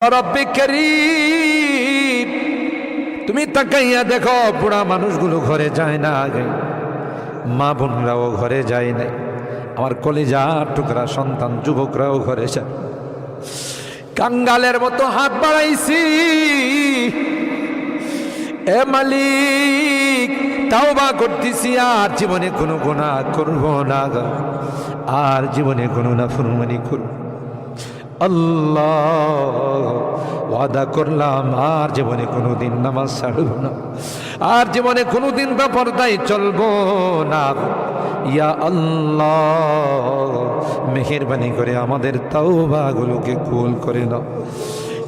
রব্বে করিম, তুমি তাকাইয়া দেখো বুড়া মানুষগুলো ঘরে যায় না, আগে মা বোনরাও ঘরে যায় নাই, আমার কলিজার টুকরা সন্তান যুবকরাও ঘরে যায়। কাঙ্গালের মতো হাত বাড়াইছি, এ মালিক তাওবা করতেছি, আর জীবনে কোনো গুনাহ করব না, আর জীবনে কোনো নাফরমানি করব। আল্লাহ ওয়াদা করলাম আর জীবনে কোনোদিন নামাজ ছাড়ব না, আর জীবনে কোনোদিন বেপরদায় চলবো না। ইয়া আল্লাহ মেহেরবানি করে আমাদের তাওবাগুলোকে কবুল করে নাও।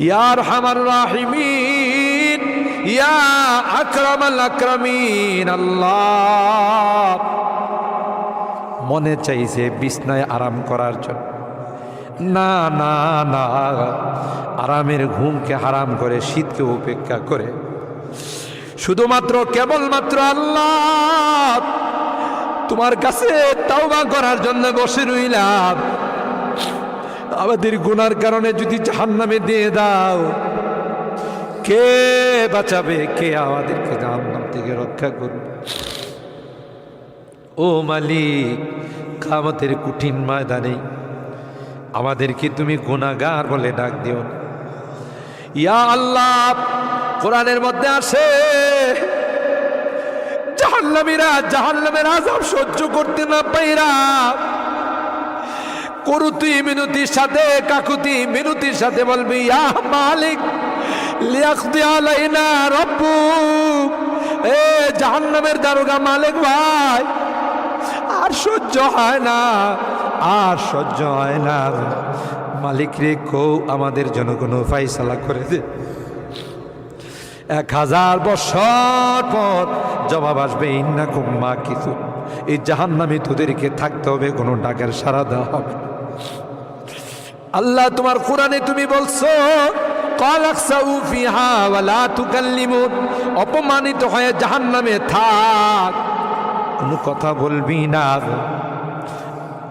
ইয়া আরহামার রাহিমিন, ইয়া আকরামাল আকরামিন। আল্লাহ মনে চাইছে বিছনায় আরাম করার জন্য, না না না, আরামের ঘুমকে হারাম করে শীতকে উপেক্ষা করে শুধুমাত্র কেবলমাত্র আল্লাহ তোমার কাছে তাওবা করার জন্য বসে রইলাম। আমাদের গুনার কারণে যদি জাহান্নামে দিয়ে দাও, কে বাঁচাবে, কে আমাদেরকে জাহান্নাম থেকে রক্ষা করবে? ও মালিক, কিয়ামতের কঠিন ময়দানে আমাদেরকে তুমি গুনাহগার বলে ডাক দিও না। ইয়া আল্লাহ, কোরআনের মধ্যে আসে জাহান্নামীরা জাহান্নামের আযাব সহ্য করতে না পাইরা করুতি মিনতির সাথে, কাকুতি মিনতির সাথে বলবি, ইয়া মালিক লিয়াকদি আলাইনা রাব্বুক, এ জাহান্নামের দারোগা মালিক ভাই, আর সহ্য হয় না, আর সহ্য হয় না, মালিক রে কো আমাদের জন্য কোনো ফায়সালা করে দে। 1000 বছর পর জবাব আসবে, ইন্নাকুম মাকিসুন, এই জাহান্নামে তোদেরকে থাকতে হবে, কোনো ডাকের সাড়া দেওয়া হবে। আল্লাহ তোমার কোরআনে তুমি বলছো, ক্বাল আকসাউ ফিহা ওয়া লা তুকাল্লিমুন, অপমানিত হয়ে জাহান্নামে থাক, কোনো কথা বলবি না।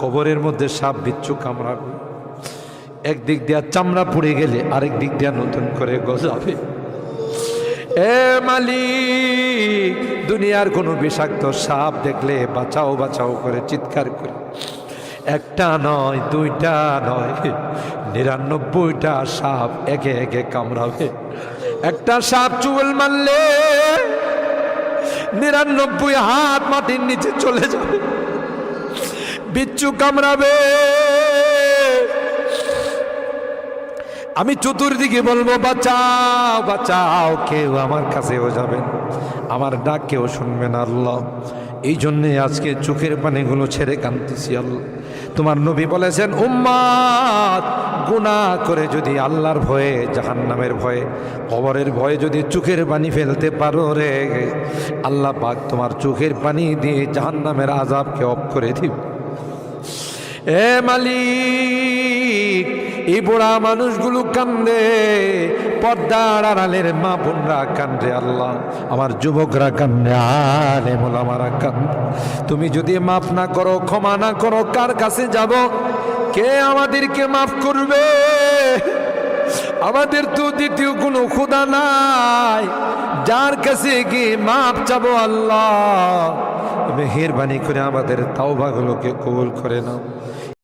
কবরের মধ্যে সাপ বিচ্ছু কামড়াবে, একদিক দিয়া চামড়া পুড়ে গেলে আরেক দিক দিয়া নতুন করে গজাবে। এ মালিক, দুনিয়ার কোনো বিষাক্ত সাপ দেখলে বাঁচাও বাঁচাও করে চিৎকার করে, একটা নয়, দুইটা নয়, 99টা সাপ একে একে কামড়াবে। একটা সাপ চুল মারলে 99 হাত মাটির নিচে চলে যাবে, বিচ্ছু কামড়াবে। আমি চতুর্দিকে বলবো, বাঁচাও বাঁচাও, কেউ আমার কাছেও যাবেন, আমার ডাক কেউ শুনবেন। আল্লাহ এই জন্যে আজকে চোখের পানিগুলো ছেড়ে কাঁদতেছি। আল্লাহ তোমার নবী বলেছেন, উম্মাত গুনাহ করে যদি আল্লাহর ভয়ে, জাহান্নামের ভয়ে, কবরের ভয়ে যদি চোখের পানি ফেলতে পারো রে, আল্লাহ পাক তোমার চোখের পানি দিয়ে জাহান্নামের আযাবকে অফ করে দিবে। এ মালিক, এই বুড়া মানুষগুলো কান্দে, পর্দার আড়ালের মা বোনরা কান্দে, আল্লাহ আমার যুবকরা কান্দে, আলেম ওলামারা কান্দে। তুমি যদি মাফ না করো, ক্ষমা না করো, কার কাছে যাব? কে আমাদেরকে মাফ করবে? আমাদের তো দ্বিতীয় কোনো খোদা নাই যার কাছে গিয়ে মাফ চাবো। আল্লাহ মেহেরবানি করে আমাদের তাওবাগুলোকে কবুল করে নাও।